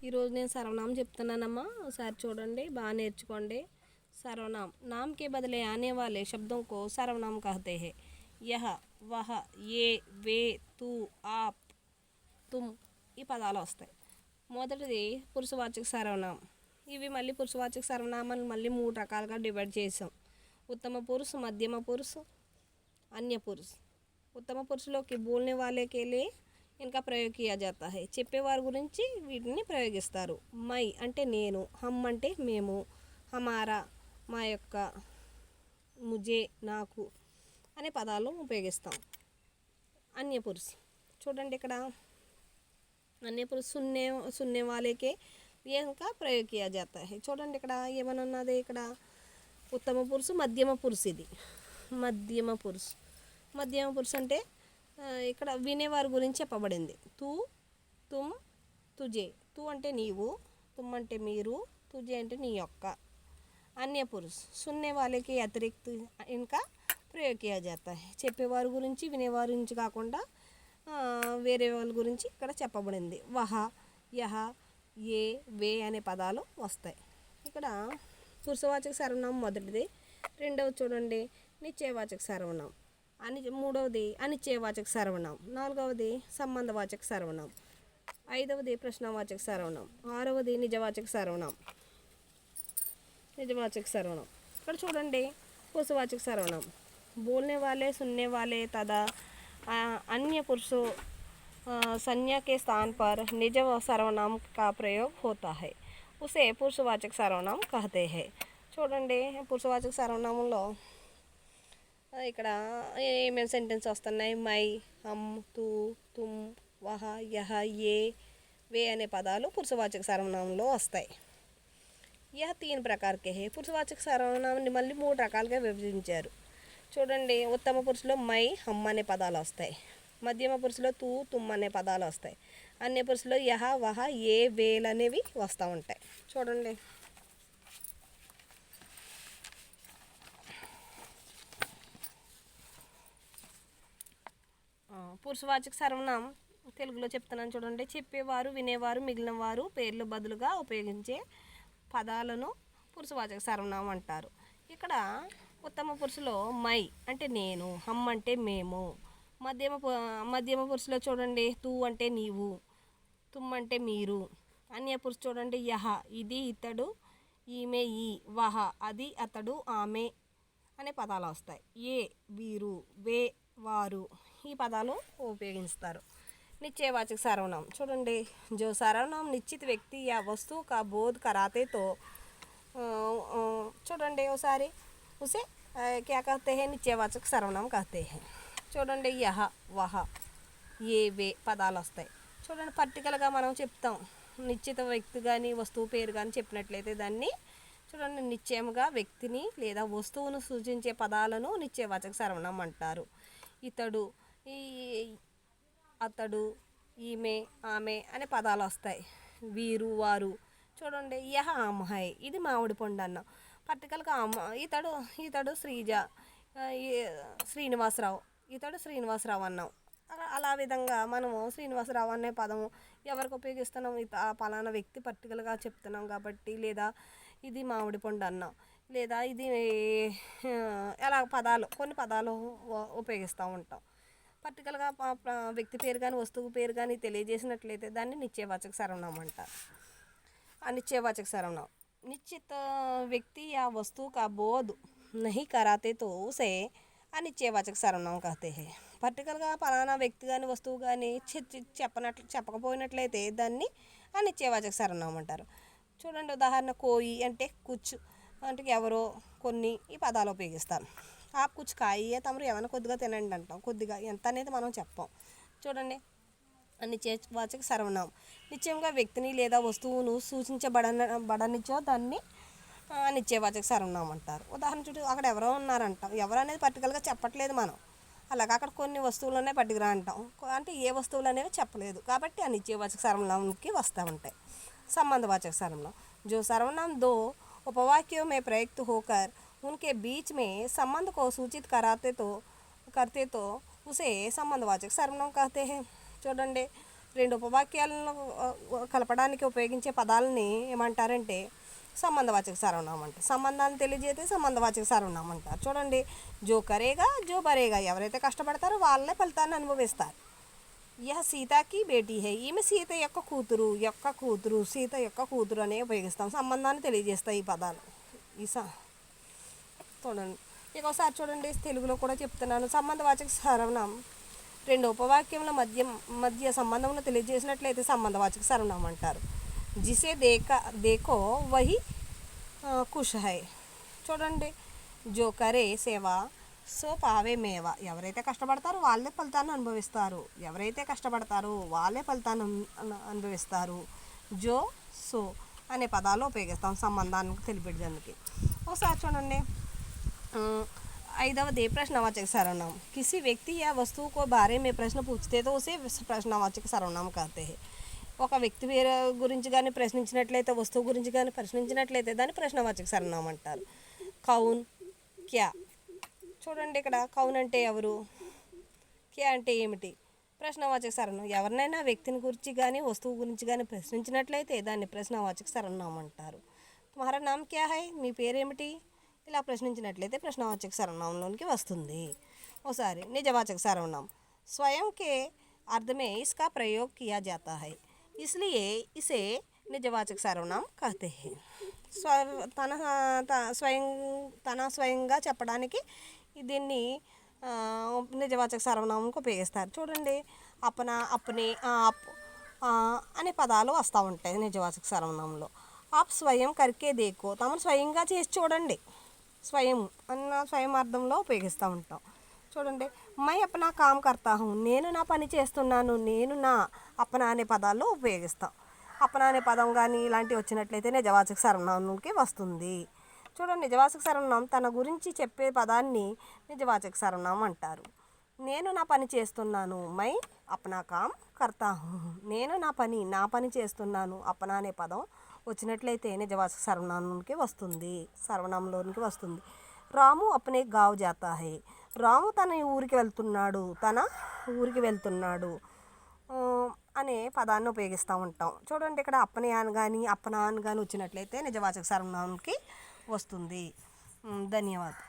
ఈరోజు నేను సర్వనామం చెప్తున్నానమ్మా. ఒకసారి చూడండి, బాగా నేర్చుకోండి. सर्वनाम नाम के बदले आने वाले शब्दों को सर्वनाम कहते हैं. यह वह ये वे तू आप तुम ఈ పదాలు వస్తాయి. మొదటిది పురుషవాచక సర్వనామం. ఇవి మళ్ళీ పురుషవాచక సర్వనామాలు మళ్ళీ 3 రకాలుగా డివైడ్ చేసాం. ఉత్తమ పురుష, మధ్యమ పురుష, अन्य पुरुष. उत्तम పురుషులోకి బోల్నే వాలే కే లియే ఇన్కా ప్రయోగ్ కియా జాతా హై. చెప్పేవారి గురించి వీటిని ప్రయోగిస్తారు. మై అంటే నేను, హమ్ అంటే మేము, హమారా మా యొక్క, ముజే నాకు అనే పదాలు ఉపయోగిస్తాం. అన్య పురుష చూడండి ఇక్కడ అన్య పురుష సున్నే వాలేకే ఇంకా ప్రయోగ్ కియా జాతా హై. చూడండి ఇక్కడ ఏమని ఉన్నది, ఇక్కడ ఉత్తమ పురుష, మధ్యమ పురుష. ఇది మధ్యమ పురుష. మధ్యమ పురుష అంటే ఇక్కడ వినేవారి గురించి చెప్పబడింది. తూ, తుమ్, తుజే. తూ అంటే నీవు, తుమ్ అంటే మీరు, తుజే అంటే నీ యొక్క. अन्य पुरुष सुनने वाले के अतिरिक्त इनका ప్రయోగ్ కియా జాతా హై. చెప్పేవారి గురించి వినేవారి గురించి కాకుండా వేరే వాళ్ళ గురించి ఇక్కడ చెప్పబడింది. వహ, యహ, ఏ, వే అనే పదాలు వస్తాయి. ఇక్కడ పురుషవాచక సర్వనామం మొదటిది. రెండవది చూడండి నిశ్చయవాచక సర్వనామం. మూడవది అనిశ్చయవాచక సర్వనామం. నాలుగవది సంబంధవాచక సర్వనామం. ఐదవది ప్రశ్నవాచక సర్వనామం. ఆరవది నిజవాచక సర్వనామం. निजवाचक सर्वनाम ఇక్కడ చూడండి पुरुषवाचक सर्वनाम बोलने वाले सुनने वाले तथा अन्य पुरुषों संज्ञा के स्थान पर निज सर्वनाम का प्रयोग होता है, उसे पुरुषवाचक सर्वनाम कहते हैं. చూడండి పురుషవాచక సర్వనామంలో ఇక్కడ ఏమేమి సెంటెన్స్ వస్తున్నాయి. మై, హమ్, తూ, తుమ్, వహ, యహ, ఏ, వే అనే పదాలు పురుషవాచక సర్వనామంలో వస్తాయి. यह 3 प्रकार के हैं. పురుషవాచక సర్వనామాన్ని మళ్ళీ 3 రకాలుగా విభజించారు. చూడండి ఉత్తమ పురుషులో మై, హమ్ అనే పదాలు వస్తాయి. మధ్యమ పురుషులో తూ, తుమ్ అనే పదాలు వస్తాయి. అన్య పురుషులో యహ, వహ, ఏ, వేలు అనేవి వస్తూ ఉంటాయి. చూడండి పురుషవాచక సర్వనామం తెలుగులో చెప్తున్నాను చూడండి. చెప్పేవారు, వినేవారు, మిగిలిన వారు పేర్లు బదులుగా ఉపయోగించే పదాలను పురుషవాచక సర్వనామం అంటారు. ఇక్కడ ఉత్తమ పురుషులో మై అంటే నేను, హమ్ అంటే మేము. మధ్యమ పురుషులో చూడండి తూ అంటే నీవు, తుమ్ అంటే మీరు. అన్య పురుషు చూడండి యహ ఇది ఇతడు, ఈమె ఈ, వహ అది అతడు ఆమె అనే పదాలు వస్తాయి. ఏ వీరు, వే వారు ఈ పదాలు ఉపయోగిస్తారు. निश्चयवाचक सर्वनाम చూడండి जो सर्वनाम निश्चित व्यक्ति या वस्तु का बोध कराते तो చూడండి ఒకసారి उसे क्या कहते हैं निश्चयवाचक सर्वनाम कहते हैं. చూడండి యహ, వహ, ఏ, వే పదాలు వస్తాయి. చూడండి పర్టికులర్గా మనం చెప్తాం. నిశ్చిత వ్యక్తి కానీ వస్తువు పేరు కానీ చెప్పినట్లయితే దాన్ని చూడండి నిశ్చయముగా వ్యక్తిని లేదా వస్తువును సూచించే పదాలను నిశ్చయవాచక సర్వనామం అంటారు. ఇతడు, ఈ, అతడు, ఈమె, ఆమె అనే పదాలు వస్తాయి. వీరు, వారు. చూడండి యహ ఆమ్ హై ఇది మామిడి పండు అన్నాం. పర్టికల్గా ఇతడు శ్రీజ, శ్రీనివాసరావు, ఇతడు శ్రీనివాసరావు అన్నాం. అలా విధంగా మనము శ్రీనివాసరావు అనే పదము ఎవరికి ఉపయోగిస్తున్నాం, ఆ పలానా వ్యక్తి పర్టికులర్గా చెప్తున్నాం కాబట్టి. లేదా ఇది మామిడి పండు అన్నాం, లేదా ఇది ఎలా పదాలు కొన్ని పదాలు ఉపయోగిస్తూ ఉంటాం. పర్టికులర్గా వ్యక్తి పేరు కానీ వస్తువు పేరు కానీ తెలియజేసినట్లయితే దాన్ని నిశ్చయవాచక సర్వనామం అంటారు. అనిశ్చయవాచక సర్వనామం निश्चित व्यक्ति या वस्तु का बोध नहीं कराते तो उसे అనిశ్చయవాచక సర్వనామం कहते हैं. పర్టికులర్గా పలానా వ్యక్తి కానీ వస్తువు కానీ చెప్పకపోయినట్లయితే దాన్ని అనిశ్చయవాచక సర్వనామం అంటారు. చూడండి ఉదాహరణ కోయి అంటే కుచ్ అంటే ఎవరో, కొన్ని ఈ పదాలు ఉపయోగిస్తాం. ఆప్ కుచ్ ఖాయియే తమరు ఏమైనా కొద్దిగా తినండి అంటాం. కొద్దిగా ఎంత అనేది మనం చెప్పాం. చూడండి అనిశ్చయవాచక సర్వనామం నిశ్చయంగా వ్యక్తిని లేదా వస్తువును సూచించబడనిచో దాన్ని అనిశ్చయవాచక సర్వనామం అంటారు. ఉదాహరణ చూడు అక్కడ ఎవరో ఉన్నారంటాం. ఎవరు అనేది పర్టికులర్గా చెప్పట్లేదు మనం. అలాగే అక్కడ కొన్ని వస్తువులనే పట్టుకురా అంటాం. అంటే ఏ వస్తువులు అనేవి చెప్పలేదు కాబట్టి అనిశ్చయవాచక సర్వనామంకి వస్తూ ఉంటాయి. సంబంధవాచక సర్వనామం जो सर्वनाम दो उपवाक्यों में प्रयुक्त होकर उनके बीच में संबंध को सूचित करते तो उसे संबंधवाचक सर्वनाम कहते हैं. చూడండి రెండు ఉపవాక్యాలను కలపడానికి ఉపయోగించే పదాలని ఏమంటారంటే సంబంధవాచక సర్వనామం అంటారు. సంబంధాన్ని తెలియజేస్తే సంబంధవాచక సర్వనామం అంటారు. చూడండి, జో కరేగా జో బరేగా, ఎవరైతే కష్టపడతారో వాళ్ళే ఫలితాన్ని అనుభవిస్తారు. యహ సీతాకి బేటీ హై, ఈమె సీత యొక్క కూతురు సీత యొక్క కూతురు అనే ఉపయోగిస్తాం. సంబంధాన్ని తెలియజేస్తాయి ఈ పదాలు. చూడండి, ఒకసారి చూడండి, తెలుగులో కూడా చెప్తున్నాను. సంబంధవాచక సర్వనామం రెండు ఉపవాక్యముల మధ్య సంబంధమును తెలియజేసినట్లయితే సంబంధవాచక సర్వనామం అంటారు. జిసే దేకో వహి ఖుష్ హై. చూడండి, జో కరే సేవ సో పావే మేవ, ఎవరైతే కష్టపడతారో వాళ్ళే ఫలితాన్ని అనుభవిస్తారు. జో సో అనే పదాలు ఉపయోగిస్తాం సంబంధానికి తెలిపేదానికి. ఒకసారి చూడండి, 5వది प्रश्नवाचक सर्वनाम। किसी व्यक्ति या वस्तु को बारे में प्रश्न पूछते तो उसे प्रश्नवाचक सर्वनाम कहते हैं. ఒక వ్యక్తి గురించి కానీ ప్రశ్నించినట్లయితే, వస్తువు గురించి కానీ ప్రశ్నించినట్లయితే దాన్ని ప్రశ్నవాచక సర్వనామం అంటారు. కౌన్, క్యా. చూడండి, ఇక్కడ కౌన్ అంటే ఎవరు, క్యా అంటే ఏమిటి, ప్రశ్నవాచక సర్వనామం. ఎవరినైనా వ్యక్తిని గురించి కానీ వస్తువు గురించి కానీ ప్రశ్నించినట్లయితే దాన్ని ప్రశ్నవాచక సర్వనామం అంటారు. తుమ్హారా నామ్ క్యా హై, మీ పేరేమిటి, ఇలా ప్రశ్నించినట్లయితే ప్రశ్నవాచక సర్వనామంలోనికి వస్తుంది. ఓసారి నిజవాచక సర్వనామం. స్వయం కే अर्थ में इसका प्रयोग किया जाता है, इसलिए इसे నిజవాచక సర్వనామం कहते हैं. స్వయంగా చెప్పడానికి దీన్ని నిజవాచక సర్వనామంకు ఉపయోగిస్తారు. చూడండి, అపనా, అప్నే, ఆప్ అనే పదాలు వస్తూ ఉంటాయి నిజవాచక సర్వనామంలో. ఆప్ స్వయం కర్కే దేకో, తమను స్వయంగా చేసి చూడండి, స్వయం అన్న స్వయం అర్థంలో ఉపయోగిస్తూ ఉంటాం. చూడండి, మై అపనా కామ్ కర్తా హూ, నేను నా పని చేస్తున్నాను, నేను నా అపనా అనే పదాల్లో ఉపయోగిస్తాం. అపనా అనే పదం కానీ ఇలాంటివి వచ్చినట్లయితే నిజవాచక సర్వనామంకి వస్తుంది. చూడండి, నిజవాచక సర్వనామం తన గురించి చెప్పే పదాన్ని నిజవాచక సర్వనామం అంటారు. నేను నా పని చేస్తున్నాను, మై అపనా కామ్ కర్తా హూ, నేను నా పని చేస్తున్నాను, అపనా అనే పదం వచ్చినట్లయితే నిజవాచక సర్వనామంలోనికి వస్తుంది. రాము అప్నే గావ్ జాతా హై, రాము తన ఊరికి వెళ్తున్నాడు అనే పదాన్ని ఉపయోగిస్తూ ఉంటాం. చూడండి, ఇక్కడ అప్పనే అని కానీ అప్పనా అని కానీ వచ్చినట్లయితే నిజవాచక సర్వనామంకి వస్తుంది. ధన్యవాదాలు.